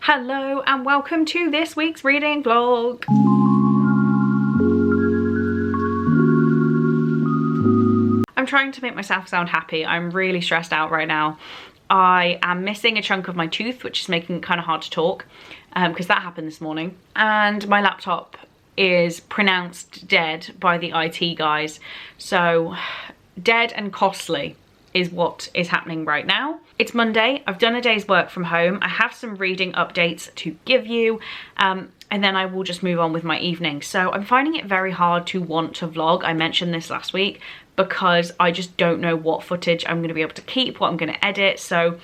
Hello and welcome to this week's reading vlog. I'm trying to make myself sound happy. I'm really stressed out right now. I am missing a chunk of my tooth, which is making it kind of hard to talk because that happened this morning. And my laptop is pronounced dead by the IT guys. So dead and costly is what is happening right now. It's Monday. I've done a day's work from home. I have some reading updates to give you, and then I will just move on with my evening. So I'm finding it very hard to want to vlog. I mentioned this last week because I just don't know what footage I'm going to be able to keep, what I'm going to edit. So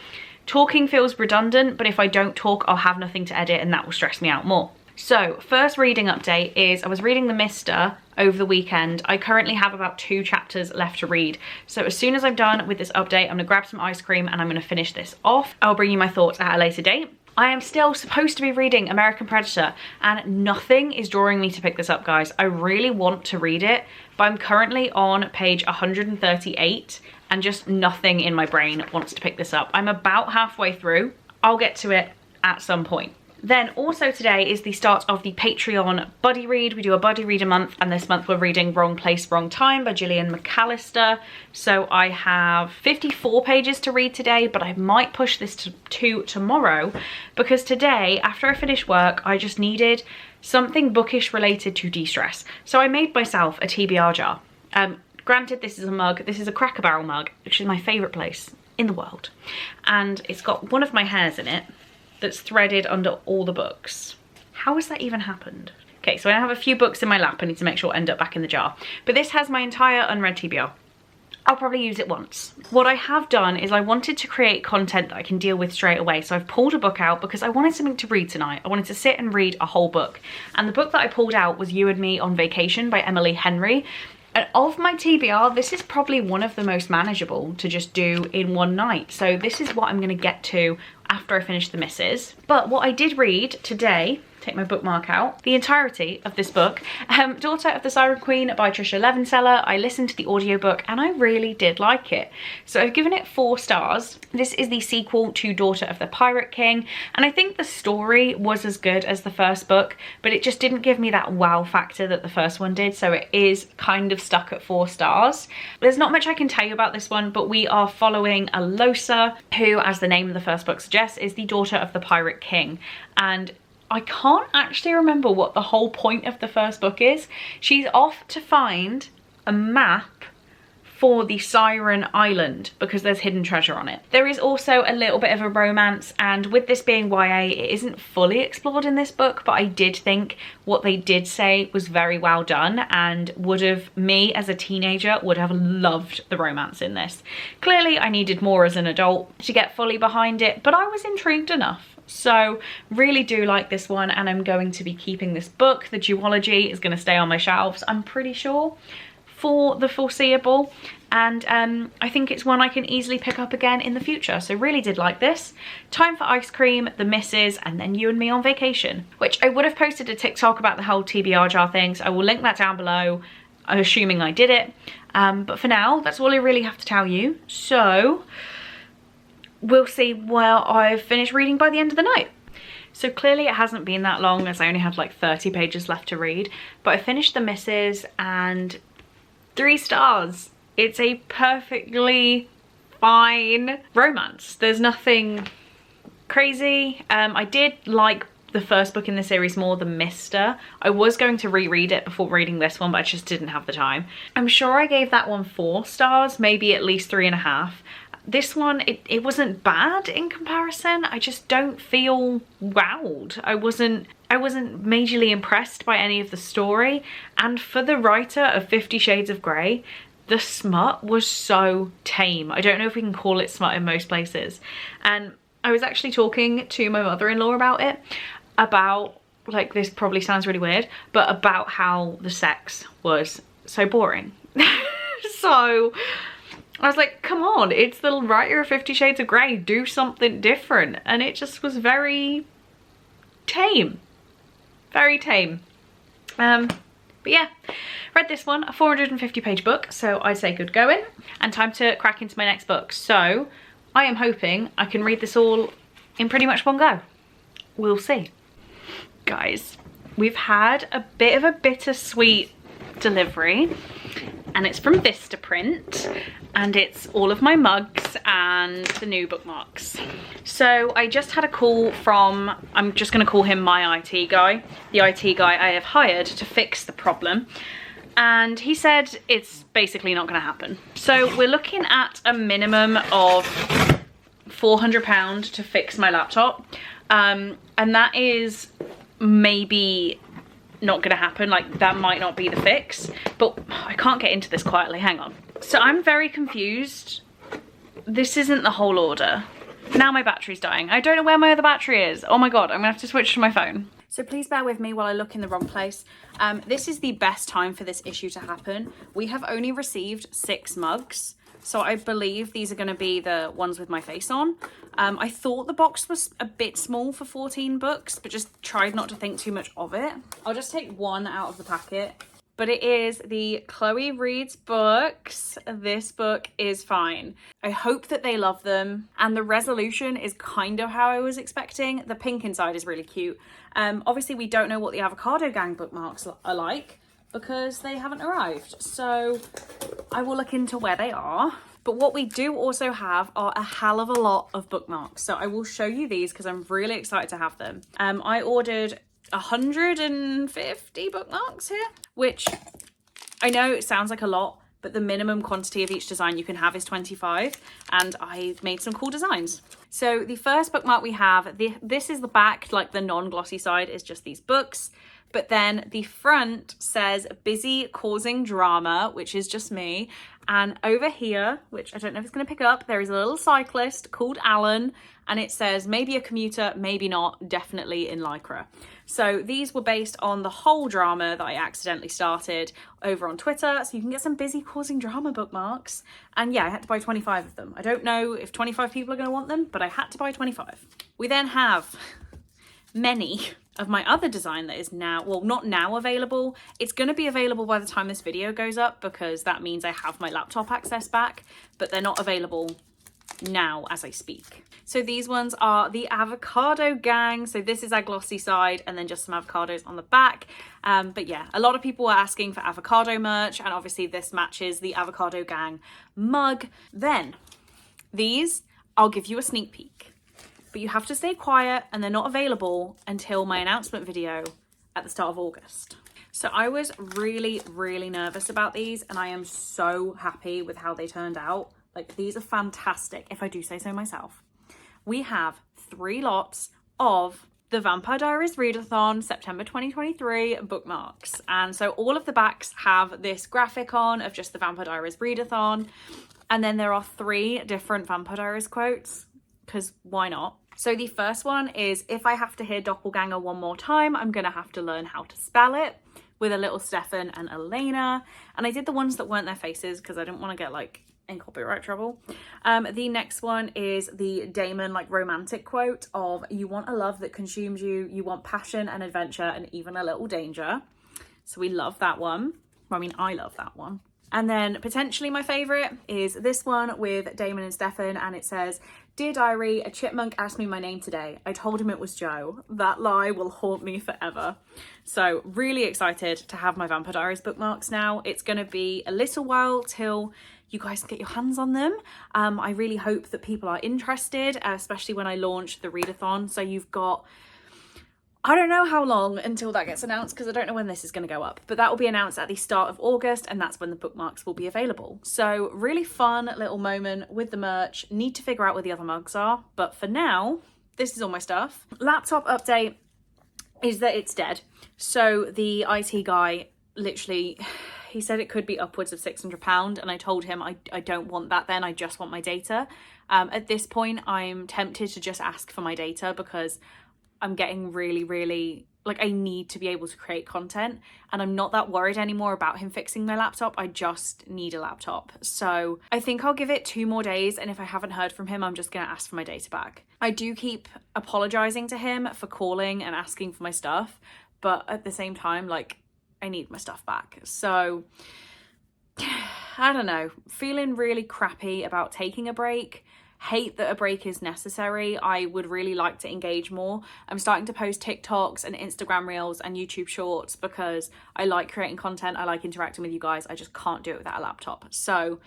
talking feels redundant, but if I don't talk, I'll have nothing to edit and that will stress me out more. So first reading update is I was reading The Mister over the weekend. I currently have about 2 chapters left to read. So as soon as I'm done with this update, I'm gonna grab some ice cream and I'm gonna finish this off. I'll bring you my thoughts at a later date. I am still supposed to be reading American Predator and nothing is drawing me to pick this up, guys. I really want to read it, but I'm currently on page 138 and just nothing in my brain wants to pick this up. I'm about halfway through. I'll get to it at some point. Then also today is the start of the Patreon buddy read. We do a buddy read a month, and this month we're reading Wrong Place, Wrong Time by Gillian McAllister. So I have 54 pages to read today, but I might push this to tomorrow because today, after I finish work, I just needed something bookish related to de-stress. So I made myself a TBR jar. Granted, this is a mug. This is a Cracker Barrel mug, which is my favourite place in the world. And it's got one of my hairs in it that's threaded under all the books. How has that even happened? Okay, so I have a few books in my lap. I need to make sure I end up back in the jar. But this has my entire unread TBR. I'll probably use it once. What I have done is I wanted to create content that I can deal with straight away. So I've pulled a book out because I wanted something to read tonight. I wanted to sit and read a whole book. And the book that I pulled out was You and Me on Vacation by Emily Henry. And of my TBR, this is probably one of the most manageable to just do in one night. So this is what I'm going to get to after I finish The Misses. But what I did read today, take my bookmark out, the entirety of this book, Daughter of the Siren Queen by Trisha Levenseller. I listened to the audiobook and I really did like it. So I've given it 4 stars. This is the sequel to Daughter of the Pirate King. And I think the story was as good as the first book, but it just didn't give me that wow factor that the first one did. So it is kind of stuck at 4 stars. There's not much I can tell you about this one, but we are following Alosa, who, as the name of the first book suggests, is the daughter of the Pirate King. And I can't actually remember what the whole point of the first book is. She's off to find a map for the Siren Island because there's hidden treasure on it. There is also a little bit of a romance, and with this being YA, it isn't fully explored in this book, but I did think what they did say was very well done and would have, me as a teenager, would have loved the romance in this. Clearly, I needed more as an adult to get fully behind it, but I was intrigued enough. So really do like this one, and I'm going to be keeping this book. The duology is going to stay on my shelves, I'm pretty sure, for the foreseeable, and I think it's one I can easily pick up again in the future. So really did like this. Time for Ice Cream, The Misses, and then You and Me on Vacation, which I would have posted a TikTok about the whole TBR jar thing, so I will link that down below, assuming I did it. But for now, that's all I really have to tell you. So we'll see where I've finished reading by the end of the night. So clearly it hasn't been that long, as I only have like 30 pages left to read, but I finished The Misses and 3 stars. It's a perfectly fine romance. There's nothing crazy. I did like the first book in the series more, The Mister. I was going to reread it before reading this one, but I just didn't have the time. I'm sure I gave that one 4 stars, maybe at least 3.5. This one, it wasn't bad in comparison. I just don't feel wowed. I wasn't majorly impressed by any of the story. And for the writer of 50 Shades of Grey, the smut was so tame. I don't know if we can call it smut in most places. And I was actually talking to my mother-in-law about it, about, like, this probably sounds really weird, but about how the sex was so boring. So I was like, come on, it's the writer of 50 Shades of Grey, do something different. And it just was very tame. Very tame. But yeah, read this one, a 450 page book, so I'd say good going. And time to crack into my next book. So I am hoping I can read this all in pretty much one go. we'll see. Guys, we've had a bit of a bittersweet delivery, and it's from Vistaprint, and it's all of my mugs and the new bookmarks. So I just had a call from, I'm just going to call him my IT guy, the IT guy I have hired to fix the problem, and he said it's basically not going to happen. So we're looking at a minimum of £400 to fix my laptop, and that is maybe not gonna happen. Like, that might not be the fix, but I can't get into this quietly, hang on. So I'm very confused. This isn't the whole order. Now my battery's dying. I don't know where my other battery is. Oh my God, I'm gonna have to switch to my phone. So please bear with me while I look in the wrong place. This is the best time for this issue to happen. We have only received 6 mugs. So I believe these are going to be the ones with my face on. I thought the box was a bit small for 14 books, but just tried not to think too much of it. I'll just take one out of the packet. But it is the Chloe Reads books. This book is fine. I hope that they love them. And the resolution is kind of how I was expecting. The pink inside is really cute. Obviously, we don't know what the Avocado Gang bookmarks are like, because they haven't arrived. So I will look into where they are. But what we do also have are a hell of a lot of bookmarks. So I will show you these because I'm really excited to have them. I ordered 150 bookmarks here, which I know it sounds like a lot, but the minimum quantity of each design you can have is 25, and I made some cool designs. So the first bookmark we have, this is the back, like the non-glossy side is just these books. But then the front says busy causing drama, which is just me. And over here, which I don't know if it's going to pick up, there is a little cyclist called Alan. And it says maybe a commuter, maybe not, definitely in Lycra. So these were based on the whole drama that I accidentally started over on Twitter. So you can get some busy causing drama bookmarks. And yeah, I had to buy 25 of them. I don't know if 25 people are going to want them, but I had to buy 25. We then have many of my other design that is now, well, not now available. It's going to be available by the time this video goes up, because that means I have my laptop access back, but they're not available now as I speak. So these ones are the Avocado Gang. So this is our glossy side, and then just some avocados on the back. But yeah, a lot of people were asking for avocado merch, and obviously this matches the Avocado Gang mug. Then these, I'll give you a sneak peek. But you have to stay quiet, and they're not available until my announcement video at the start of August. So I was really, really nervous about these, and I am so happy with how they turned out. Like, these are fantastic, if I do say so myself. We have 3 lots of the Vampire Diaries Readathon September 2023 bookmarks. And so all of the backs have this graphic on of just the Vampire Diaries Readathon. And then there are 3 different Vampire Diaries quotes, because why not? So the first one is, if I have to hear doppelganger one more time, I'm going to have to learn how to spell it, with a little Stefan and Elena. And I did the ones that weren't their faces because I didn't want to get like in copyright trouble. The next one is the Damon like romantic quote of, you want a love that consumes you, you want passion and adventure and even a little danger. So we love that one. Well, I mean, I love that one. And then potentially my favourite is this one with Damon and Stefan, and it says, Dear Diary, a chipmunk asked me my name today. I told him it was Joe. That lie will haunt me forever. So really excited to have my Vampire Diaries bookmarks now. It's going to be a little while till you guys can get your hands on them. I really hope that people are interested, especially when I launch the readathon. So you've got, I don't know how long until that gets announced, because I don't know when this is going to go up, but that will be announced at the start of August, and that's when the bookmarks will be available. So really fun little moment with the merch. Need to figure out where the other mugs are, but for now, this is all my stuff. Laptop update is that it's dead. So the IT guy literally, he said it could be upwards of £600, and I told him I don't want that then, I just want my data. At this point, I'm tempted to just ask for my data, because I'm getting really, like, I need to be able to create content, and I'm not that worried anymore about him fixing my laptop. I just need a laptop. So I think I'll give it 2 more days, and if I haven't heard from him, I'm just going to ask for my data back. I do keep apologizing to him for calling and asking for my stuff, but at the same time, like, I need my stuff back. So I don't know, feeling really crappy about taking a break. hate that a break is necessary. I would really like to engage more. I'm starting to post TikToks and Instagram Reels and YouTube Shorts because I like creating content. I like interacting with you guys. I just can't do it without a laptop. So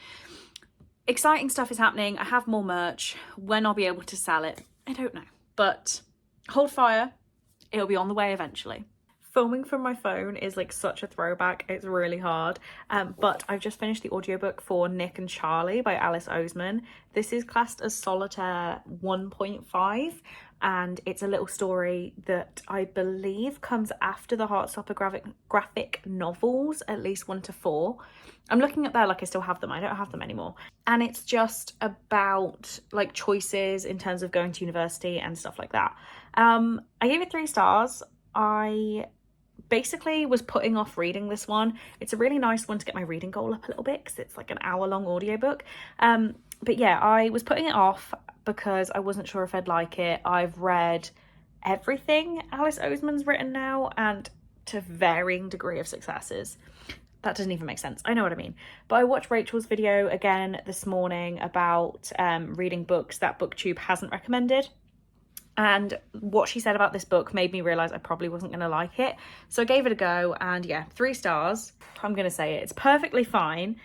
exciting stuff is happening. I have more merch. When I'll be able to sell it, I don't know. But hold fire. It'll be on the way eventually. Filming from my phone is like such a throwback. It's really hard. But I've just finished the audiobook for Nick and Charlie by Alice Oseman. This is classed as Solitaire 1.5, and it's a little story that I believe comes after the Heartstopper graphic novels, at least 1 to 4. I'm looking at there like I still have them. I don't have them anymore. And it's just about like choices in terms of going to university and stuff like that. I gave it 3 stars. I basically was putting off reading this one. It's a really nice one to get my reading goal up a little bit because it's like an hour-long audiobook. But yeah, I was putting it off because I wasn't sure if I'd like it. I've read everything Alice Oseman's written now, and to varying degree of successes. That doesn't even make sense. I know what I mean. But I watched Rachel's video again this morning about reading books that BookTube hasn't recommended. And what she said about this book made me realise I probably wasn't going to like it. So I gave it a go, and yeah, 3 stars. I'm going to say it. It's perfectly fine,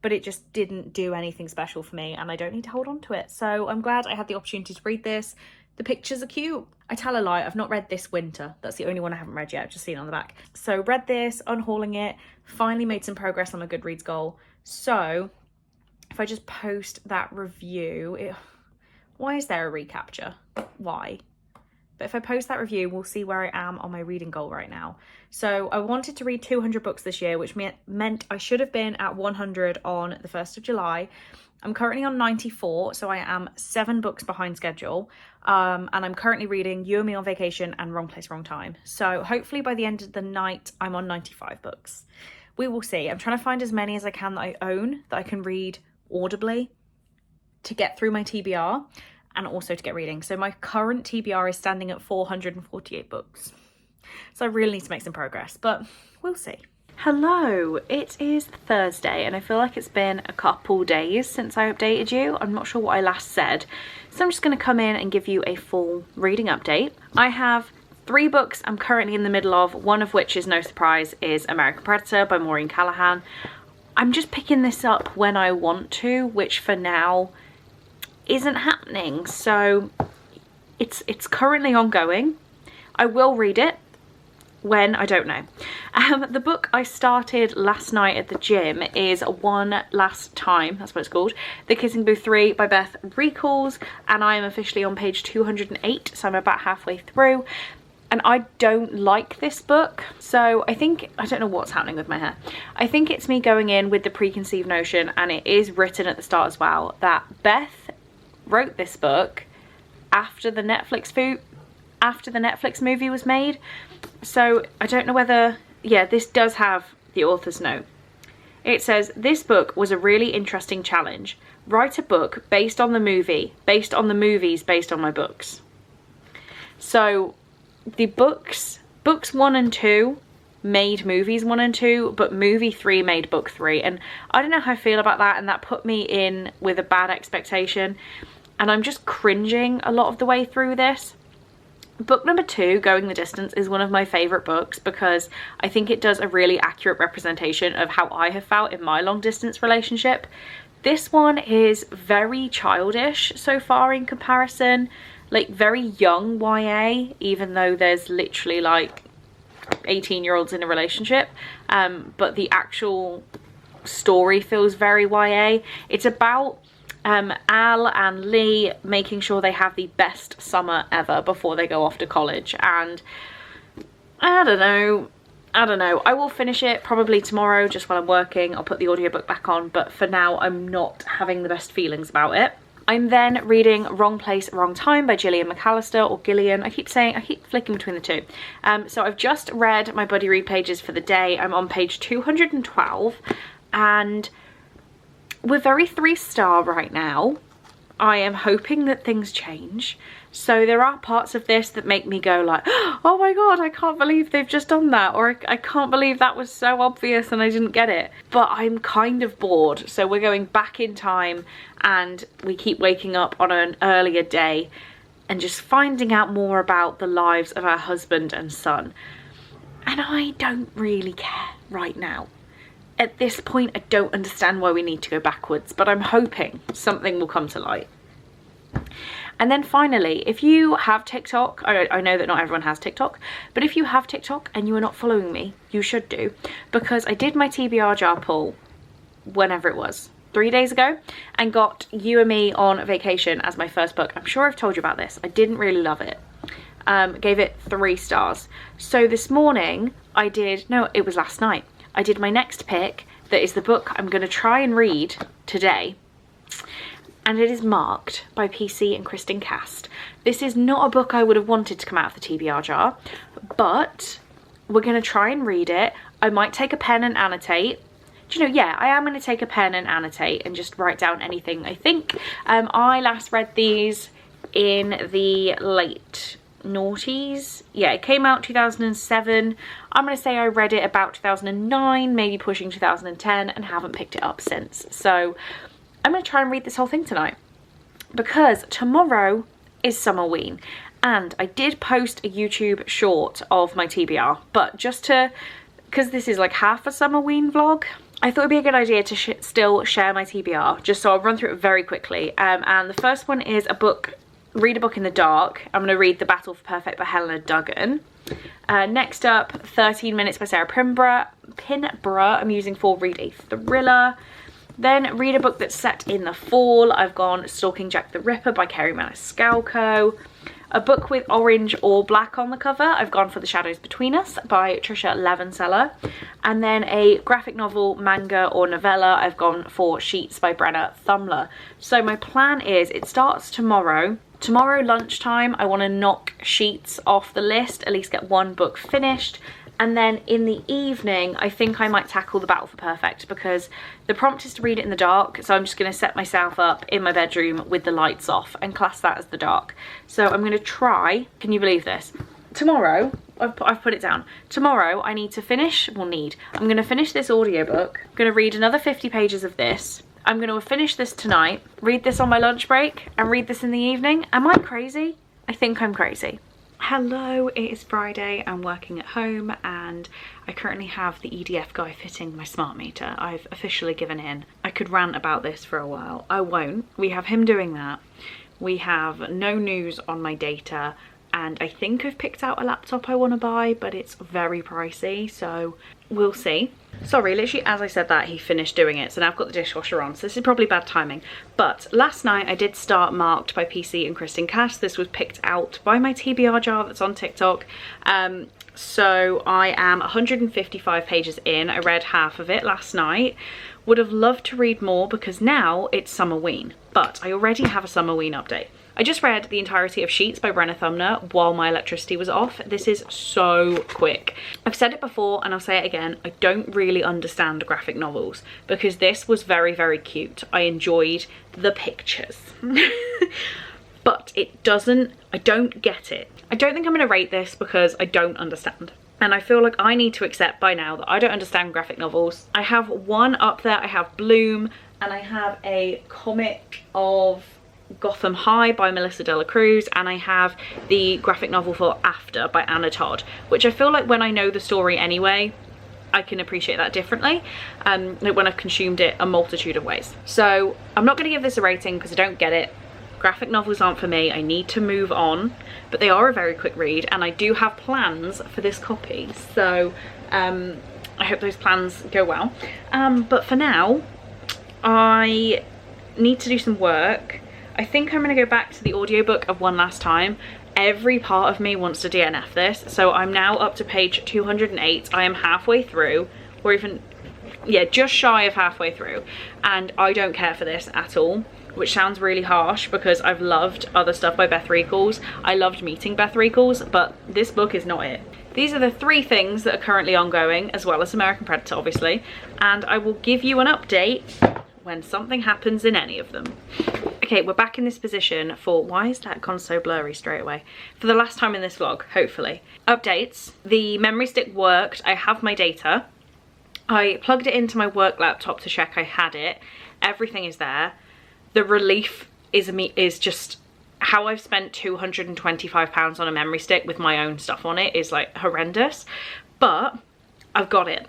but it just didn't do anything special for me, and I don't need to hold on to it. So I'm glad I had the opportunity to read this. The pictures are cute. I tell a lie, I've not read This Winter. That's the only one I haven't read yet. I've just seen it on the back. So read this, unhauling it, finally made some progress on my Goodreads goal. So if I just post that review, why is there a recapture? Why? But if I post that review, we'll see where I am on my reading goal right now. So I wanted to read 200 books this year, which meant I should have been at 100 on the 1st of July. I'm currently on 94, so I am 7 books behind schedule. And I'm currently reading You and Me on Vacation and Wrong Place, Wrong Time. So hopefully by the end of the night, I'm on 95 books. We will see. I'm trying to find as many as I can that I own, that I can read audibly to get through my TBR and also to get reading. So my current TBR is standing at 448 books. So I really need to make some progress, but we'll see. Hello, it is Thursday and I feel like it's been a couple days since I updated you. I'm not sure what I last said. So I'm just going to come in and give you a full reading update. I have 3 books I'm currently in the middle of, one of which is no surprise is American Predator by Maureen Callahan. I'm just picking this up when I want to, which for now isn't happening. So it's currently ongoing. I will read it. When, I don't know. The book I started last night at the gym is One Last Time, that's what it's called. The Kissing Booth 3 by Beth Recalls, and I am officially on page 208, so I'm about halfway through. And I don't like this book, so I don't know what's happening with my hair. I think it's me going in with the preconceived notion, and it is written at the start as well, that Beth wrote this book after the Netflix movie was made. So I don't know whether, yeah, this does have the author's note. It says, this book was a really interesting challenge. Write a book based on the movie, based on the movies, based on my books. So the books 1 and 2 made movies 1 and 2, but movie 3 made book 3. And I don't know how I feel about that, and that put me in with a bad expectation. And I'm just cringing a lot of the way through this. Book number 2, Going the Distance, is one of my favourite books because I think it does a really accurate representation of how I have felt in my long distance relationship. This one is very childish so far in comparison, like very young YA, even though there's literally like 18-year-olds in a relationship, but the actual story feels very YA. It's about Al and Lee making sure they have the best summer ever before they go off to college, and I don't know, I will finish it probably tomorrow just while I'm working. I'll put the audiobook back on, but for now I'm not having the best feelings about it. I'm then reading Wrong Place, Wrong Time by Gillian McAllister, or Gillian, I keep flicking between the two. So I've just read my buddy read pages for the day. I'm on page 212 and we're very 3-star right now. I am hoping that things change. So there are parts of this that make me go like, oh my god, I can't believe they've just done that, or I can't believe that was so obvious and I didn't get it. But I'm kind of bored, so we're going back in time and we keep waking up on an earlier day and just finding out more about the lives of our husband and son. And I don't really care right now. At this point, I don't understand why we need to go backwards, but I'm hoping something will come to light. And then finally, if you have TikTok, I know that not everyone has TikTok, but if you have TikTok and you are not following me, you should do, because I did my TBR jar pull whenever it was, 3 days ago, and got You and Me on Vacation as my first book. I'm sure I've told you about this. I didn't really love it. Gave it 3 stars. So this morning I did, no, it was last night, I did my next pick. That is the book I'm going to try and read today. And it is marked by PC and Kristen Cast. This is not a book I would have wanted to come out of the TBR jar, but we're going to try and read it. I might take a pen and annotate. Do you know, yeah, I am going to take a pen and annotate and just write down anything I think. I last read these in the late noughties. Yeah, it came out 2007. I'm going to say I read it about 2009, maybe pushing 2010, and haven't picked it up since. So I'm going to try and read this whole thing tonight, because tomorrow is Summerween, and I did post a YouTube short of my TBR, but just to, because this is like half a Summerween vlog, I thought it'd be a good idea to still share my TBR, just so I'll run through it very quickly. And the first one is read a book in the dark. I'm going to read The Battle for Perfect by Helena Duggan. Next up, 13 Minutes by Sarah Pinborough. I'm using for read a thriller. Then read a book that's set in the fall. I've gone Stalking Jack the Ripper by Kerry Maniscalco. A book with orange or black on the cover. I've gone for The Shadows Between Us by Trisha Levenseller. And then a graphic novel, manga or novella. I've gone for Sheets by Brenna Thumler. So my plan is, it starts tomorrow. Tomorrow lunchtime, I want to knock Sheets off the list, at least get one book finished. And then in the evening, I think I might tackle The Battle for Perfect, because the prompt is to read it in the dark. So I'm just going to set myself up in my bedroom with the lights off and class that as the dark. So I'm going to try, can you believe this? Tomorrow, I've put it down. Tomorrow I need to finish, I'm going to finish this audiobook. I'm going to read another 50 pages of this. I'm going to finish this tonight, read this on my lunch break, and read this in the evening. Am I crazy? I think I'm crazy. Hello, it is Friday. I'm working at home and I currently have the EDF guy fitting my smart meter. I've officially given in. I could rant about this for a while. I won't. We have him doing that. We have no news on my data, and I think I've picked out a laptop I want to buy, but it's very pricey, so we'll see. Sorry, literally as I said that, he finished doing it, so now I've got the dishwasher on, so this is probably bad timing. But last night I did start Marked by PC and Kristen Cash. This was picked out by my TBR jar that's on TikTok. So I am 155 pages in. I read half of it last night. Would have loved to read more because now it's Summerween, but I already have a Summerween update. I just read the entirety of Sheets by Brenna Thumler while my electricity was off. This is so quick. I've said it before and I'll say it again. I don't really understand graphic novels, because this was very, very cute. I enjoyed the pictures. But I don't get it. I don't think I'm gonna rate this because I don't understand. And I feel like I need to accept by now that I don't understand graphic novels. I have one up there, I have Bloom, and I have a comic of Gotham High by Melissa De La Cruz, and I have the graphic novel for After by Anna Todd, which I feel like when I know the story anyway, I can appreciate that differently, like when I've consumed it a multitude of ways. So I'm not going to give this a rating because I don't get it. Graphic novels aren't for me. I need to move on, but they are a very quick read, and I do have plans for this copy, so I hope those plans go well. But for now, I need to do some work. I think I'm going to go back to the audiobook of One Last Time. Every part of me wants to DNF this, so I'm now up to page 208. I am halfway through, or even, yeah, just shy of halfway through, and I don't care for this at all, which sounds really harsh because I've loved other stuff by Beth Reekles. I loved meeting Beth Reekles, but this book is not it. These are the 3 things that are currently ongoing, as well as American Predator, obviously, and I will give you an update when something happens in any of them. Okay, we're back in this position for, why is that gone so blurry straight away? For the last time in this vlog, hopefully. Updates, the memory stick worked, I have my data. I plugged it into my work laptop to check I had it. Everything is there. The relief is just how I've spent £225 on a memory stick with my own stuff on it is like horrendous, but I've got it.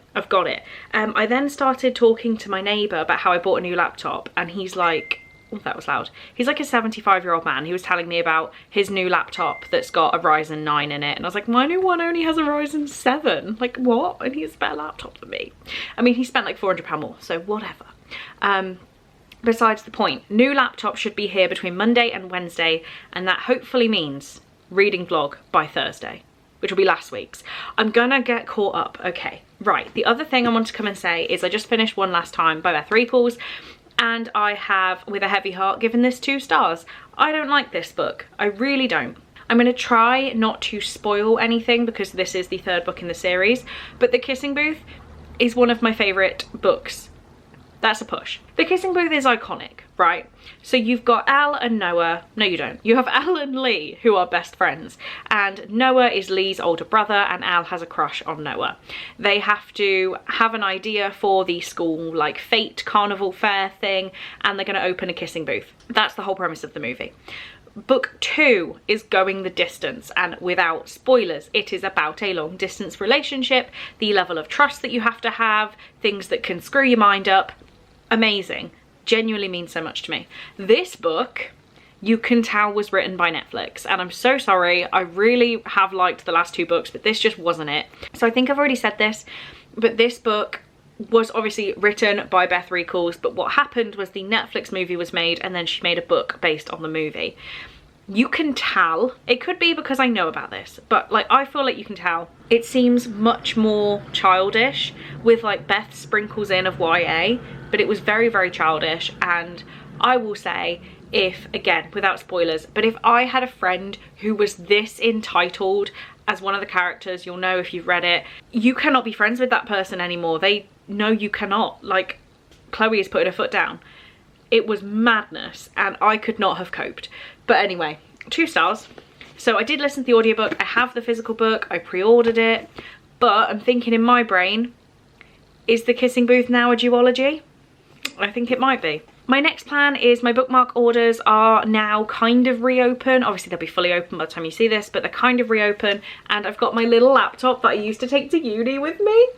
I then started talking to my neighbour about how I bought a new laptop, and he's like, oh, that was loud. He's like a 75-year-old man. He was telling me about his new laptop that's got a Ryzen 9 in it, and I was like, my new one only has a Ryzen 7. Like, what? And he has a better laptop than me. I mean, he spent like £400 more, so whatever. Besides the point, new laptop should be here between Monday and Wednesday, and that hopefully means reading vlog by Thursday, which will be last week's. I'm gonna get caught up. Okay, right. The other thing I want to come and say is I just finished One Last Time by Beth Reekles, and I have, with a heavy heart, given this 2 stars. I don't like this book. I really don't. I'm going to try not to spoil anything because this is the 3rd book in the series, but The Kissing Booth is one of my favourite books. That's a push. The Kissing Booth is iconic, right? So you've got Al and Noah. No, you don't. You have Al and Lee, who are best friends. And Noah is Lee's older brother, and Al has a crush on Noah. They have to have an idea for the school, like, fete carnival fair thing, and they're going to open a kissing booth. That's the whole premise of the movie. Book 2 is Going the Distance, and without spoilers, it is about a long distance relationship, the level of trust that you have to have, things that can screw your mind up. Amazing. Genuinely means so much to me. This book, you can tell, was written by Netflix, and I'm so sorry. I really have liked the last 2 books, but this just wasn't it. So I think I've already said this, but this book was obviously written by Beth Reekles, but what happened was the Netflix movie was made, and then she made a book based on the movie. You can tell, it could be because I know about this, but like I feel like you can tell, it seems much more childish with like Beth sprinkles in of YA, but it was very, very childish. And I will say, if, again, without spoilers, but if I had a friend who was this entitled as one of the characters, you'll know if you've read it, you cannot be friends with that person anymore. They know you cannot. Like, Chloe has put her foot down. It was madness, and I could not have coped. But anyway, 2 stars. So I did listen to the audiobook. I have the physical book. I pre-ordered it. But I'm thinking in my brain, is The Kissing Booth now a duology? I think it might be. My next plan is my bookmark orders are now kind of reopen. Obviously they'll be fully open by the time you see this, but they're kind of reopen. And I've got my little laptop that I used to take to uni with me.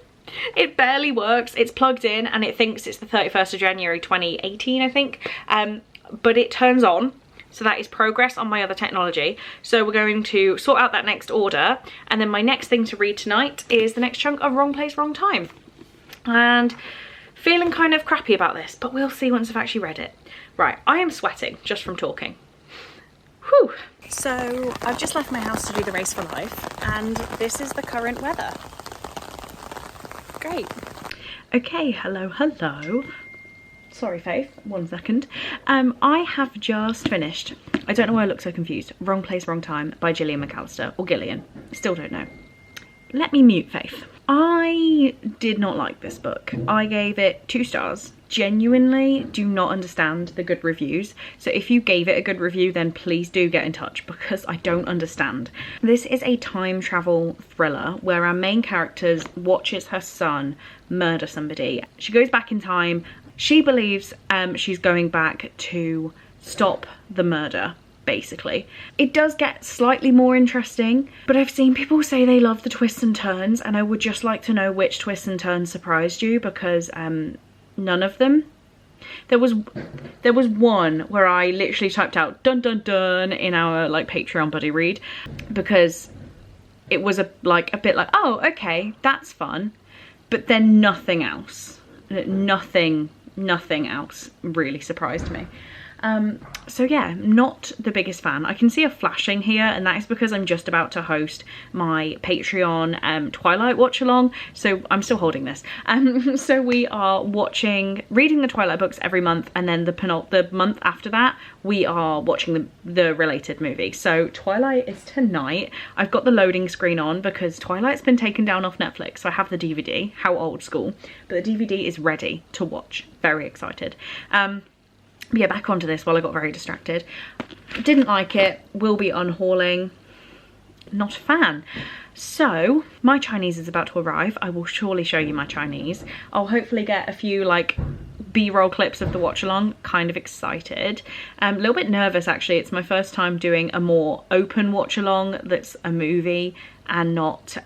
It barely works. It's plugged in and it thinks it's the 31st of January 2018, I think. But it turns on. So that is progress on my other technology. So we're going to sort out that next order. And then my next thing to read tonight is the next chunk of Wrong Place, Wrong Time. And feeling kind of crappy about this, but we'll see once I've actually read it. Right, I am sweating just from talking. Whew. So I've just left my house to do the Race for Life, and this is the current weather. Great. Okay, hello. Sorry, Faith, 1 second. I have just finished, I don't know why I look so confused, Wrong Place, Wrong Time by Gillian McAllister, or Gillian, still don't know. Let me mute Faith. I did not like this book. I gave it 2 stars. Genuinely do not understand the good reviews. So if you gave it a good review, then please do get in touch because I don't understand. This is a time travel thriller where our main character watches her son murder somebody. She goes back in time. She believes she's going back to stop the murder. Basically, it does get slightly more interesting, but I've seen people say they love the twists and turns, and I would just like to know which twists and turns surprised you, because none of them. There was one where I literally typed out dun dun dun in our like Patreon buddy read, because it was a bit like, oh okay, that's fun, but then nothing else else really surprised me. So yeah, not the biggest fan. I can see a flashing here, and that is because I'm just about to host my Patreon Twilight watch along, so I'm still holding this. So we are reading the Twilight books every month, and then the month after that we are watching the related movie. So Twilight is tonight. I've got the loading screen on because Twilight's been taken down off Netflix, so I have the DVD. How old school. But the DVD is ready to watch. Very excited. But yeah, back onto this while I got very distracted. Didn't like it, will be unhauling, not a fan. So my Chinese is about to arrive. I will surely show you my Chinese. I'll hopefully get a few like B-roll clips of the watch along. Kind of excited, a little bit nervous actually. It's my first time doing a more open watch along that's a movie and not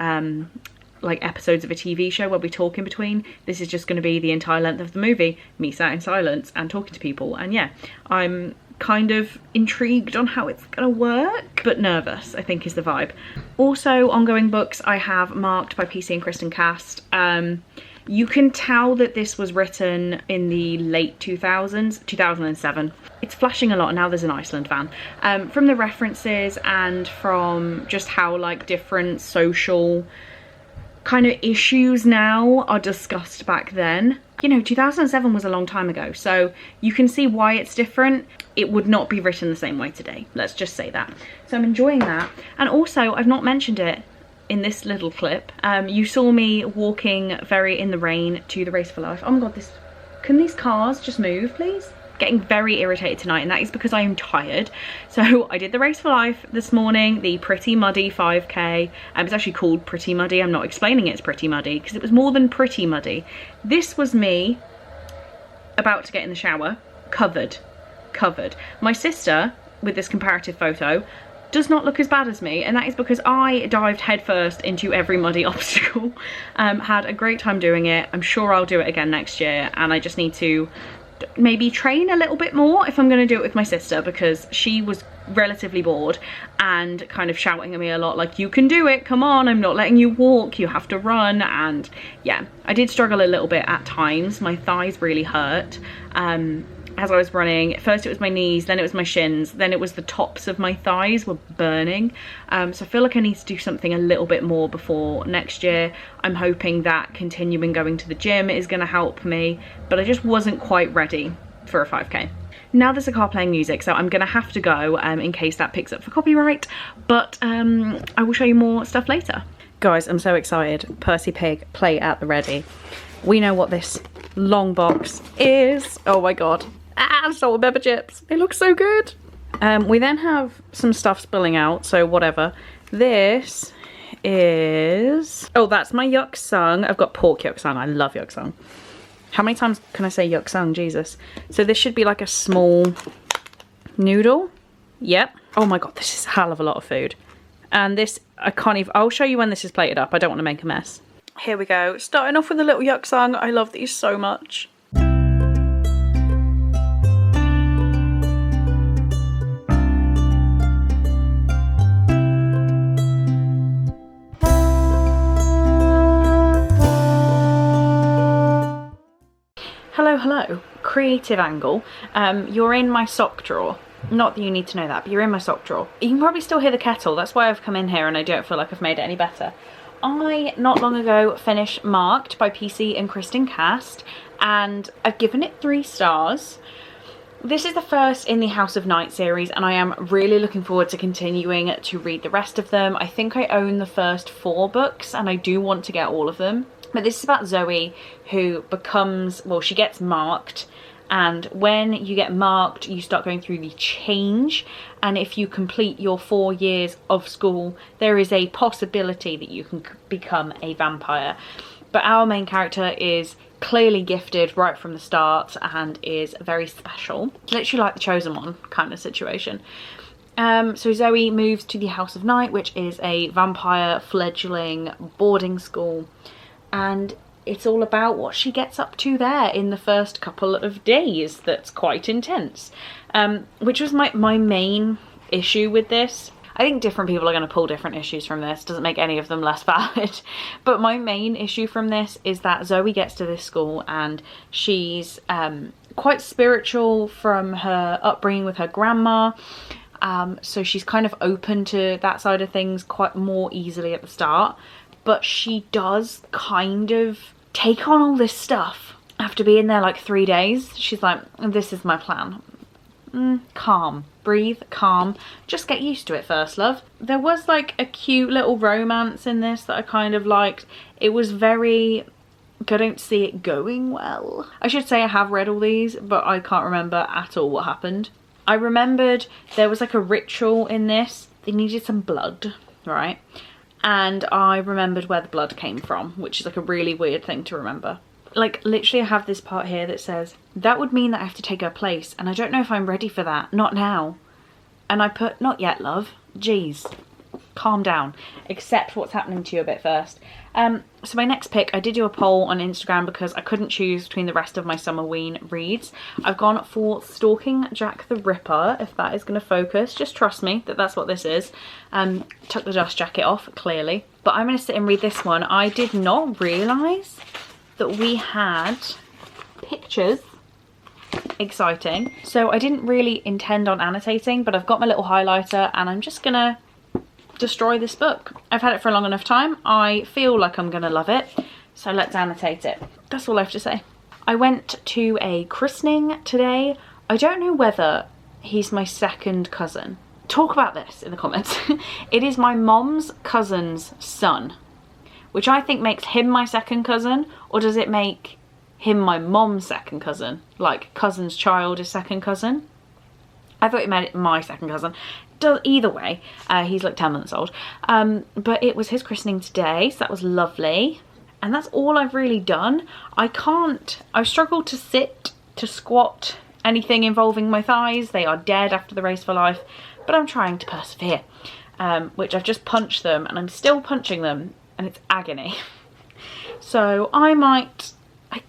like episodes of a TV show where we talk in between. This is just going to be the entire length of the movie, me sat in silence and talking to people. And yeah, I'm kind of intrigued on how it's gonna work, but nervous, I think is the vibe. Also, ongoing books I have marked by PC and Kristen Cast. You can tell that this was written in the late 2000s, 2007. It's flashing a lot, and now there's an Iceland van. From the references and from just how like different social kind of issues now are discussed back then. You know, 2007 was a long time ago, so you can see why it's different. It would not be written the same way today, let's just say that. So I'm enjoying that. And also, I've not mentioned it in this little clip. You saw me walking very in the rain to the Race for Life. Oh my god, can these cars just move, please? Getting very irritated tonight, and that is because I am tired. So I did the Race for Life this morning, the Pretty Muddy 5k. It's actually called Pretty Muddy. I'm not explaining it's Pretty Muddy because it was more than pretty muddy. This was me about to get in the shower, covered. My sister, with this comparative photo, does not look as bad as me, and that is because I dived headfirst into every muddy obstacle. Had a great time doing it. I'm sure I'll do it again next year, and I just need to maybe train a little bit more if I'm going to do it with my sister, because she was relatively bored and kind of shouting at me a lot like, you can do it, come on, I'm not letting you walk, you have to run. And yeah, I did struggle a little bit at times. My thighs really hurt as I was running. First it was my knees, then it was my shins, then it was the tops of my thighs were burning. So I feel like I need to do something a little bit more before next year. I'm hoping that continuing going to the gym is going to help me, but I just wasn't quite ready for a 5k. Now there's a car playing music, so I'm gonna have to go in case that picks up for copyright, but I will show you more stuff later. Guys, I'm so excited. Percy Pig, play at the ready. We know what this long box is. Oh my god. Salt and pepper chips. They look so good. We then have some stuff spilling out, so whatever. This is... oh, that's my yuck sung. I've got pork yuck sung. I love yuck sung. How many times can I say yuck sung? Jesus. So this should be like a small noodle. Yep. Oh my god, this is a hell of a lot of food. And this, I can't even... I'll show you when this is plated up. I don't want to make a mess. Here we go. Starting off with a little yuck sung. I love these so much. Hello, creative angle. You're in my sock drawer. Not that you need to know that, but you're in my sock drawer. You can probably still hear the kettle. That's why I've come in here and I don't feel like I've made it any better. I, not long ago, finished Marked by PC and Kristen Cast, and I've given it 3 stars. This is the first in the House of Night series, and I am really looking forward to continuing to read the rest of them. I think I own the first 4 books, and I do want to get all of them. But this is about Zoe, who becomes, well, she gets marked, and when you get marked, you start going through the change, and if you complete your 4 years of school, there is a possibility that you can become a vampire. But our main character is clearly gifted right from the start and is very special. Literally like the chosen one kind of situation. So Zoe moves to the House of Night, which is a vampire fledgling boarding school. And it's all about what she gets up to there in the first couple of days. That's quite intense. Which was my main issue with this. I think different people are going to pull different issues from this. Doesn't make any of them less valid. But my main issue from this is that Zoe gets to this school and she's quite spiritual from her upbringing with her grandma. So she's kind of open to that side of things quite more easily at the start. But she does kind of take on all this stuff after being there like 3 days. She's like, this is my plan. Calm, breathe, calm, just get used to it first, love. There was like a cute little romance in this that I kind of liked. It was very I don't see it going well. I should say I have read all these, but I can't remember at all what happened. I remembered there was like a ritual in this. They needed some blood, right? And I remembered where the blood came from, which is like a really weird thing to remember. Like literally I have this part here that says, that would mean that I have to take her place, and I don't know if I'm ready for that, not now. And I put, not yet, love. Jeez, calm down. Accept what's happening to you a bit first. So my next pick, I did do a poll on Instagram because I couldn't choose between the rest of my Summerween reads. I've gone for Stalking Jack the Ripper, if that is going to focus. Just trust me that that's what this is. Took the dust jacket off, clearly. But I'm going to sit and read this one. I did not realise that we had pictures. Exciting. So I didn't really intend on annotating, but I've got my little highlighter and I'm just going to destroy this book. I've had it for a long enough time. I feel like I'm gonna love it, so let's annotate it. That's all I have to say. I went to a christening today. I don't know whether he's my second cousin. Talk about this in the comments. It is my mom's cousin's son, which I think makes him my second cousin, or does it make him my mom's second cousin? Like cousin's child is second cousin? I thought it meant my second cousin. Either way, he's like 10 months old. But it was his christening today, so that was lovely. And that's all I've really done. I've struggled to sit, to squat, anything involving my thighs. They are dead after the race for life, but I'm trying to persevere. Which I've just punched them and I'm still punching them and it's agony. So I might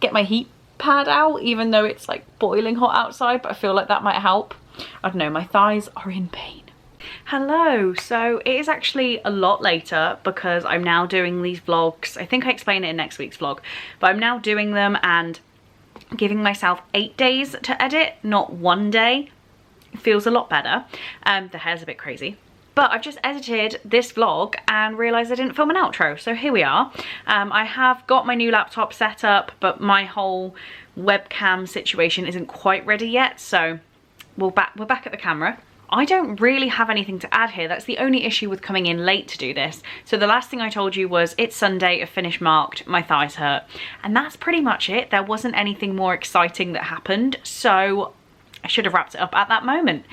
get my heat pad out, even though it's like boiling hot outside, but I feel like that might help. I don't know, my thighs are in pain. Hello, so it is actually a lot later because I'm now doing these vlogs. I think I explain it in next week's vlog, but I'm now doing them and giving myself 8 days to edit, not 1 day. It feels a lot better. The hair's a bit crazy. But I've just edited this vlog and realised I didn't film an outro, so here we are. I have got my new laptop set up, but my whole webcam situation isn't quite ready yet, so we're back at the camera. I don't really have anything to add here. That's the only issue with coming in late to do this. So the last thing I told you was it's Sunday, a finish marked, my thighs hurt. And that's pretty much it. There wasn't anything more exciting that happened, so I should have wrapped it up at that moment.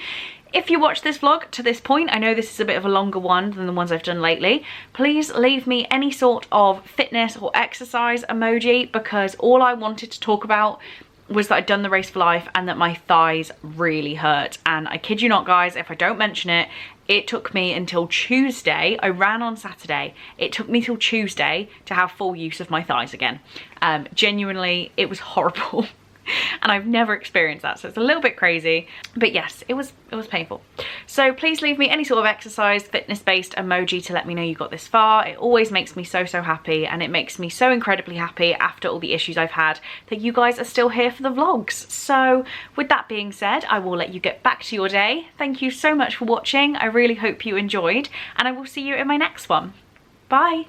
If you watch this vlog to this point, I know this is a bit of a longer one than the ones I've done lately, please leave me any sort of fitness or exercise emoji, because all I wanted to talk about was that I'd done the race for life and that my thighs really hurt. And I kid you not, guys, if I don't mention it, it took me until Tuesday. I ran on Saturday. It took me till Tuesday to have full use of my thighs again. Genuinely, it was horrible. And I've never experienced that, so it's a little bit crazy, but yes, it was painful. So please leave me any sort of exercise, fitness-based emoji to let me know you got this far. It always makes me so happy, and it makes me so incredibly happy after all the issues I've had that you guys are still here for the vlogs. So with that being said, I will let you get back to your day. Thank you so much for watching. I really hope you enjoyed, and I will see you in my next one. Bye.